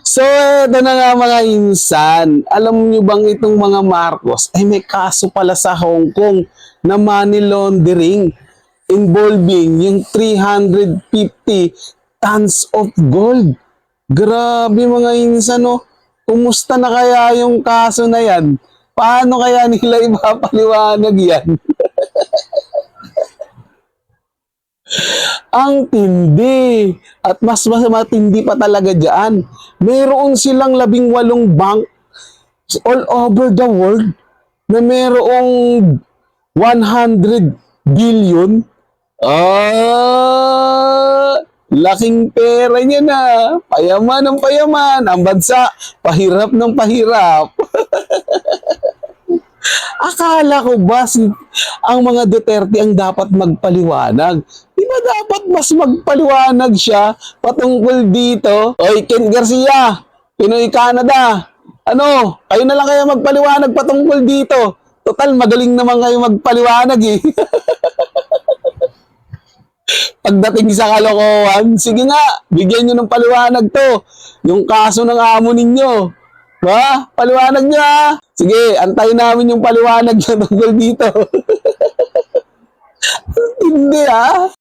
So, eto na nga mga insan. Alam niyo bang itong mga Marcos ay may kaso pala sa Hong Kong na money laundering involving yung 350 tons of gold. Grabe mga insan, no? Kumusta na kaya yung kaso na yan? Paano kaya nila ipapaliwanag yan? Ang tindi. At mas matindi pa talaga dyan. Meron silang 18 bank all over the world na merong 100 billion. Laking pera niya na. Payaman ng payaman. Ang bansa, pahirap ng pahirap. Akala ko ba ang mga Duterte ang dapat magpaliwanag? Di ba dapat mas magpaliwanag siya patungkol dito? Oy, Ken Garcia, Pinoy Canada, ano, kayo na lang kaya magpaliwanag patungkol dito. Total, magaling naman kayo magpaliwanag eh. Pagdating sa kalokohan, sige nga, bigyan nyo ng paliwanag to. Yung kaso ng amo ninyo. Ba? Paliwanag nyo ha. Sige, antayin namin yung paliwanag nyo tungkol dito. Hindi ha.